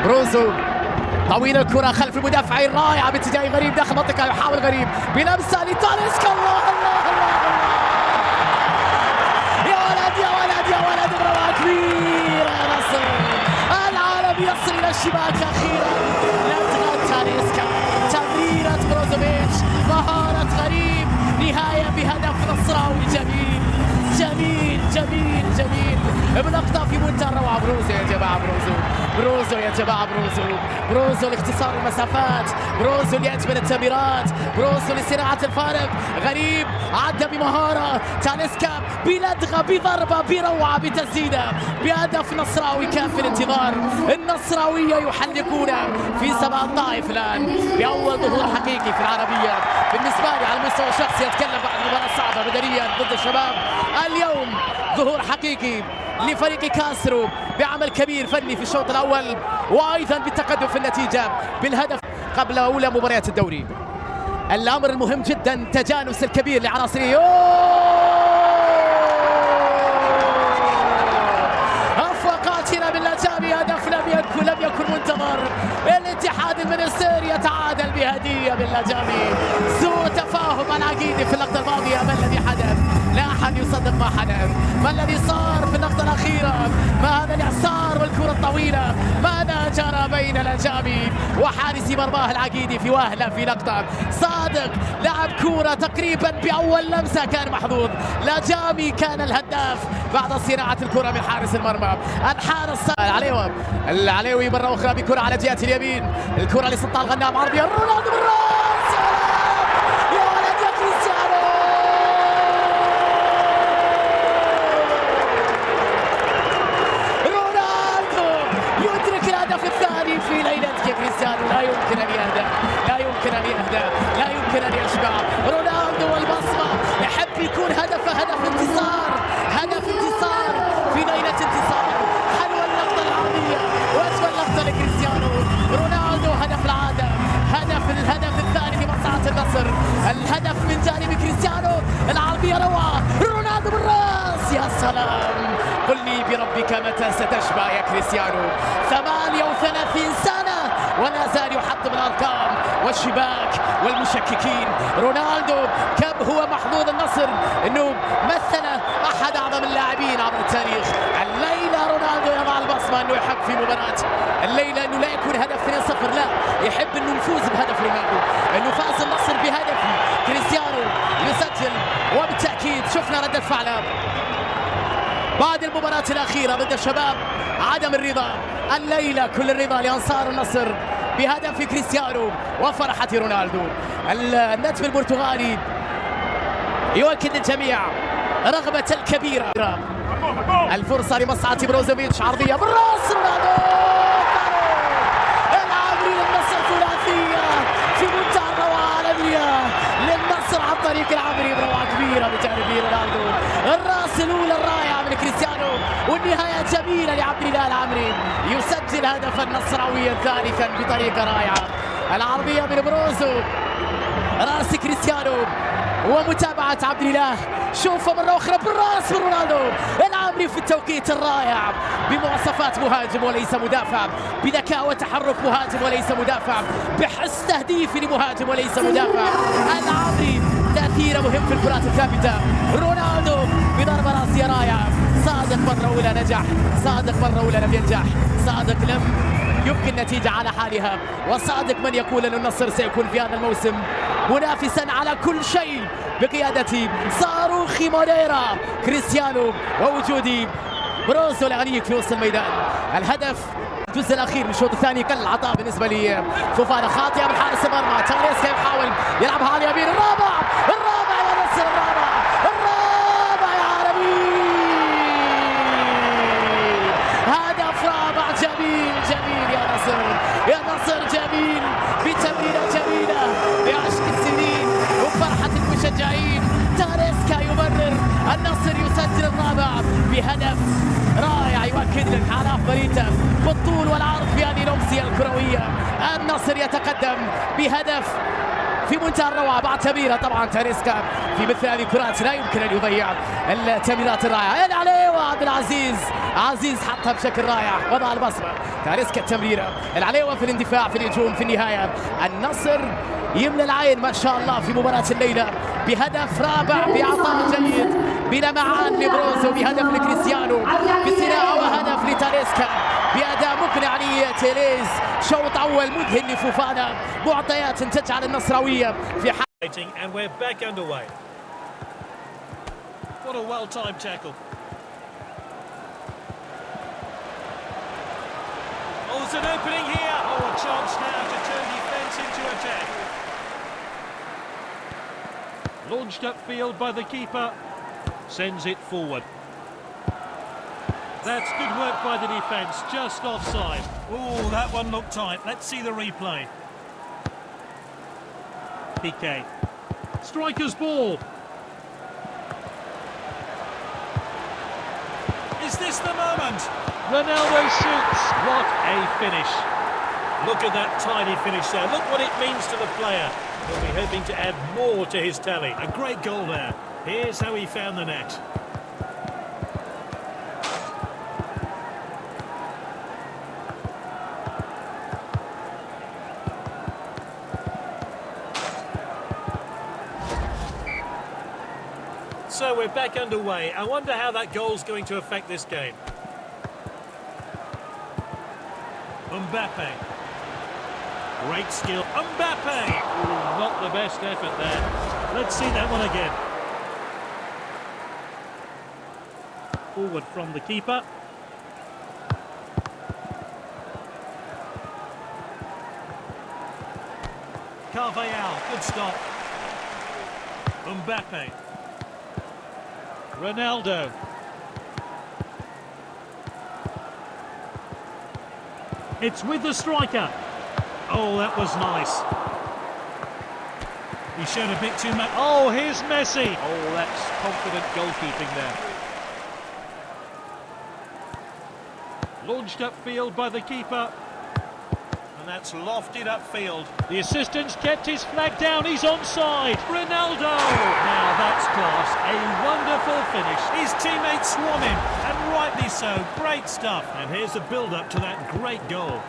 بروزو طويل الكرة خلف المدافعين رائعة باتجاه غريب داخل المنطقة. يحاول غريب بلمسة لتاليسكا. الله الله الله يا ولد يا ولد يا ولد، مباراة كبيرة يا نصر. العالم يصل إلى الشباك أخيرا. لدغة تاليسكا، تمريرة بروزوفيتش، مهارة غريب، نهاية بهدف نصراوي جميل جميل جميل جميل بنقطة في منتهى الروعة. بروزو يا جماعة، بروزو يا جماعة، بروزو لاختصار المسافات، بروزو لأجمل التمريرات، بروزو لصناعة الفارق. غريب عدى بمهارة، تاليسكا بلدغة بضربة بروعة بتسديدة بهدف نصراوي كافي الانتظار. النصراوية يحلقون في سماء الطائف الآن بأول ظهور حقيقي في العربية بالنسبة لي على المستوى الشخصي. أتكلم بعد مباراة صعبة بدنيا ضد الشباب. اليوم ظهور حقيقي لفريق كاسرو بعمل كبير فني في الشوط الأول، وأيضا بالتقدم في النتيجة بالهدف قبل أولى مباريات الدوري. الأمر المهم جدا تجانس الكبير لعناصره. أفوقاتنا باللجامي، هدف لم يكن منتظر. الاتحاد المنستير يتعادل بهدية باللجامي. سوء تفاهم العقيدي في اللقطة الماضية. ما الذي حدث؟ لا أحد يصدق ما حدث. ما الذي صار في اللقطة الأخيرة؟ ما هذا الإعصار والكرة الطويلة؟ ماذا جرى بين لجامي وحارس مرماه العقيدي في وهلة في لقطة؟ صادق لعب كرة تقريبا بأول لمسة كان محظوظ. لجامي كان الهداف بعد صناعة الكرة من حارس المرمى. الحارس العليوي مرة أخرى بكرة على جهة اليمين. الكرة لسلطان الغنام، عرضية رونالدو بالراس. يا ولد يا كريستيانو، يدرك الهدف الثاني في ليلتك يا كريستيانو. لا يمكن أن يهدأ، لا يمكن أن يهدأ، لا يمكن أن يشبع. رونالدو والبصمة، يحب يكون هدف انتصار، هدف انتصار في ليلة انتصار. حلوة اللقطة العرضية وأجمل لقطة لكريستيانو رونالدو. هدف العادة، الهدف الثاني لمصلحة النصر. الهدف من جانب كريستيانو، العرضية روعة، رونالدو بالراس. يا سلام، قل لي بربك متى ستشبع يا كريستيانو. 38 سنة ولا زال يحطم الأرقام والشباك والمشككين. رونالدو كم هو محظوظ النصر انه مثل احد اعظم اللاعبين عبر التاريخ. الليلة رونالدو يضع البصمة انه يحق في مباراة الليلة، انه لا يكون هدف 2-0، لا، يحب انه نفوز بهدف رونالدو، انه فاز النصر بهدف كريستيانو يسجل. وبالتأكيد شفنا ردة فعله بعد المباراة الأخيرة ضد الشباب، عدم الرضا. الليلة كل الرضا لأنصار النصر بهدف كريستيانو وفرحة رونالدو. النجم البرتغالي يؤكد للجميع رغبة الكبيرة. الفرصة لمصلحة بروزوفيتش، عرضية بالراس، رونالدو العامري للنصر. ثلاثية في منتهى الروعة عالمية للنصر عن طريق العامري بروعة كبيرة بجانب رونالدو. الراس الأولى الرائعة من كريستيانو، والنهاية جميلة لعبد الله العامري، يسجل هدفا نصراويا ثالثا بطريقة رائعة. العرضية من بروزو، راس كريستيانو ومتابعة عبد الله. شوفه مرة أخرى بالراس من رونالدو. العامري في التوقيت الرائع بمواصفات مهاجم وليس مدافع، بذكاء وتحرك مهاجم وليس مدافع، بحس تهديفي لمهاجم وليس مدافع. العامري تأثيره مهم في الكرات الثابتة. رونالدو بضربة راسية رائعة. صادق مرة أولى نجح، صادق مرة أولى لم ينجح، صادق لم يبقي النتيجة على حالها، وصادق من يقول أن النصر سيكون في هذا الموسم منافسا على كل شيء بقيادة صاروخي موريرا كريستيانو ووجود بروزو العنيق في وسط الميدان. الهدف الجزء الأخير من الشوط الثاني قل العطاء بالنسبة لفوفانا. خاطئة من حارس المرمى، تاليسكا يحاول يلعبها على اليمين. الرابع يا نصر، الرابع يا عربي. هدف رابع جميل يا نصر جميل بتمريرة جميلة بعشق السنين وفرحة المشجعين. تاليسكا يمرر، النصر يسجل الرابع بهدف رائع يؤكد لك على أفضليته بالطول والعرض في هذه الأمسية الكروية. النصر يتقدم بهدف في منتهى الروعة بعد تمريرة. طبعا تاليسكا في مثل هذه الكرات لا يمكن أن يضيع التمريرات الرائعة. العليوة عبد العزيز، عزيز حطها بشكل رائع، وضع البصمة. تاليسكا التمريرة، العليوة في الاندفاع، في الهجوم، في النهاية النصر يملى العين ما شاء الله في مباراة الليلة بهدف رابع بعطاء جيد بلمعان لبروزو، بهدف لكريستيانو بصناعة، وهدف لتاليسكا بأداء مقنع لتيليز. شوط أول مذهل لفوفانا، معطيات تجعل النصراوية في حال. And we're back underway. What a well-timed tackle. Oh, there's an opening here. Oh, a chance now to turn defence into attack. Launched upfield by the keeper. Sends it forward. That's good work by the defence, just offside. Oh, that one looked tight. Let's see the replay. Piqué. Striker's ball. Is this the moment? Ronaldo shoots. What a finish. Look at that tidy finish there. Look what it means to the player. He'll be hoping to add more to his tally. A great goal there. Here's how he found the net. So we're back underway. I wonder how that goal's going to affect this game. Mbappe. Great skill. Mbappe! Ooh, not the best effort there. Let's see that one again. Forward from the keeper. Carvajal, good stop. Mbappe. Ronaldo. It's with the striker. Oh, that was nice. He showed a bit too much. Oh, here's Messi. Oh, that's confident goalkeeping there. Launched upfield by the keeper. And that's lofted upfield. The assistant's kept his flag down. He's onside. Ronaldo. Now that's class. A wonderful finish. His teammates swarm him, and rightly so. Great stuff. And here's the build-up to that great goal.